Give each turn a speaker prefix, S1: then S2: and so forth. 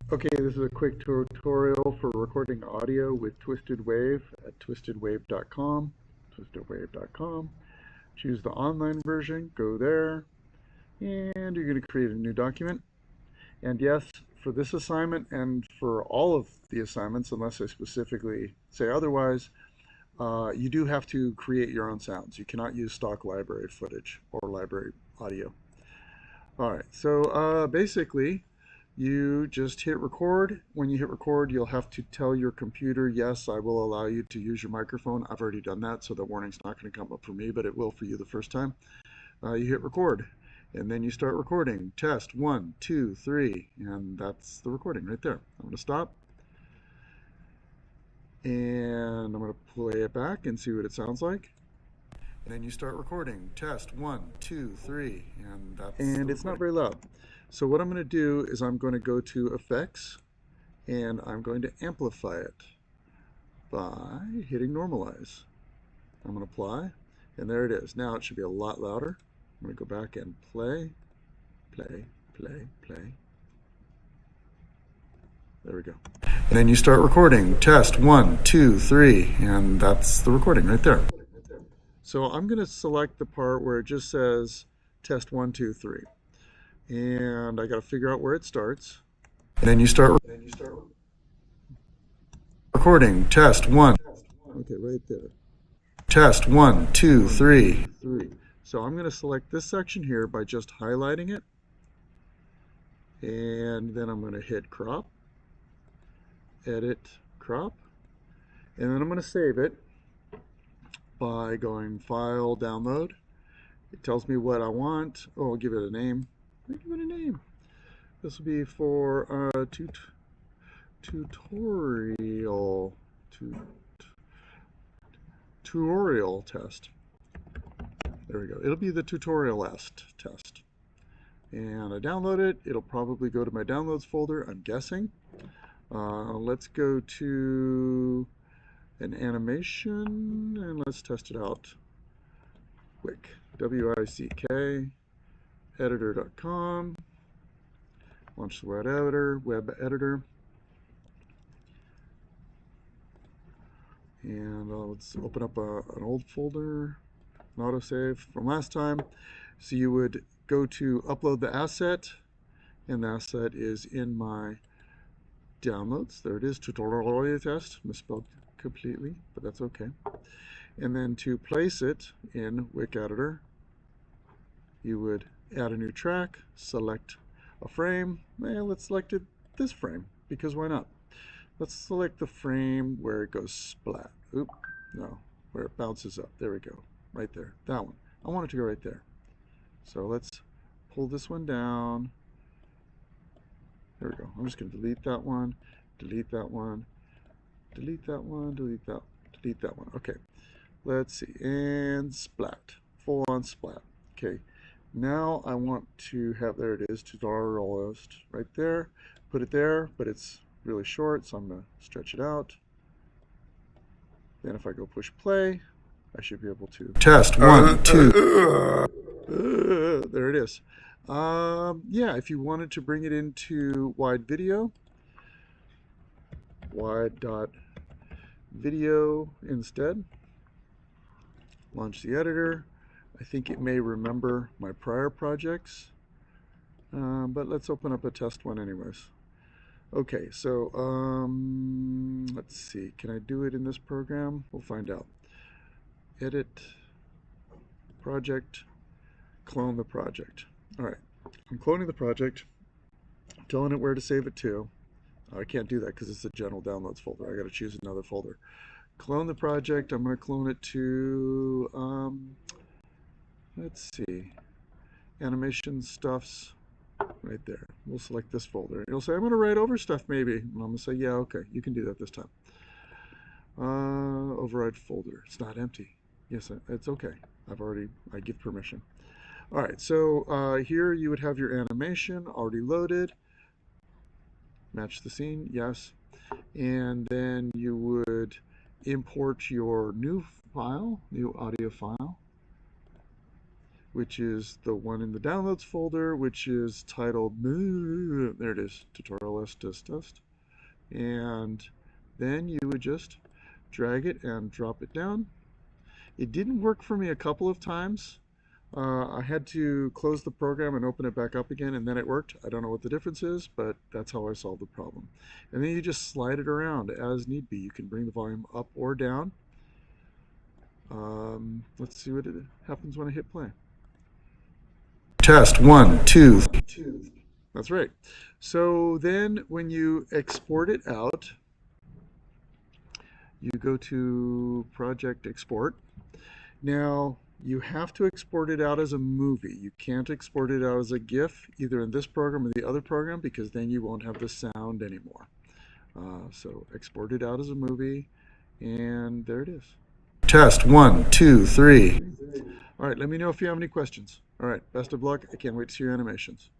S1: Okay, this is a quick tutorial for recording audio with TwistedWave at TwistedWave.com. TwistedWave.com. Choose the online version, go there, and you're going to create a new document. And yes, for this assignment and for all of the assignments, unless I specifically say otherwise, you do have to create your own sounds. You cannot use stock library footage or library audio. All right, so basically, you just hit record. When you hit record, you'll have to tell your computer, yes, I will allow you to use your microphone. I've already done that, so the warning's not going to come up for me, but it will for you the first time. You hit record, and then you start recording. Test 1, 2, 3, and that's the recording right there. I'm going to stop, and I'm going to play it back and see what it sounds like. And then you start recording. Test 1, 2, 3, and it's not very loud. So what I'm going to do is I'm going to go to Effects, and I'm going to amplify it by hitting Normalize. I'm going to apply, and there it is. Now it should be a lot louder. I'm going to go back and play, play, play, play. There we go. And then you start recording. Test 1, 2, 3, and that's the recording right there. So I'm going to select the part where it just says Test 1, 2, 3. And I got to figure out where it starts. And then you start recording. Test 1. Okay, right there. Test 1, 2, 3. So I'm going to select this section here by just highlighting it. And then I'm going to hit crop, edit, crop. And then I'm going to save it by going File, Download. It tells me what I want. Oh, I'll give it a name. Give it a name. This will be for tutorial test. There we go. It'll be the tutorial test. And I download it. It'll probably go to my downloads folder, I'm guessing. Let's go to an animation and let's test it out. Wick, W-I-C-K, editor.com. Launch the web editor. And let's open up an old folder, an autosave from last time. So you would go to upload the asset, and the asset is in my downloads. There it is, tutorial audio test, misspelled completely, but that's okay. And then to place it in Wick Editor, you would add a new track, select a frame. Let's select this frame, because why not? Let's select the frame where it goes splat. Oop, no, where it bounces up. There we go, right there, that one. I want it to go right there. So let's pull this one down. There we go. I'm just going to delete that one, delete that one, delete that one, delete that one. Okay, let's see, and splat, full on splat. Okay, now I want to have, there it is, tutorial list right there. Put it there, but it's really short, so I'm going to stretch it out. Then if I go push play, I should be able to test 1, 2. There it is. Yeah, if you wanted to bring it into Wide.Video, Wide.Video instead, launch the editor. I think it may remember my prior projects, but let's open up a test one anyways. Okay, so let's see, can I do it in this program? We'll find out. Edit, project, clone the project. All right, I'm cloning the project, telling it where to save it to. I can't do that because it's a general downloads folder. I got to choose another folder. Clone the project. I'm going to clone it to, let's see, animation stuffs. Right there. We'll select this folder. It'll say, I'm going to write over stuff maybe. And I'm going to say, yeah, okay, you can do that this time. Override folder. It's not empty. Yes, it's okay. I give permission. All right, so here you would have your animation already loaded. Match the scene, yes. And then you would import your new file, new audio file, which is the one in the downloads folder, which is titled, there it is, tutorial test. And then you would just drag it and drop it down. It didn't work for me a couple of times. I had to close the program and open it back up again, and then it worked. I don't know what the difference is, but that's how I solved the problem. And then you just slide it around as need be. You can bring the volume up or down. Let's see what happens when I hit play. Test 1, 2. That's right. So then when you export it out, you go to Project Export. Now, you have to export it out as a movie. You can't export it out as a GIF, either in this program or the other program, because then you won't have the sound anymore. So export it out as a movie, and there it is. Test 1, 2, 3. All right, let me know if you have any questions. All right, best of luck. I can't wait to see your animations.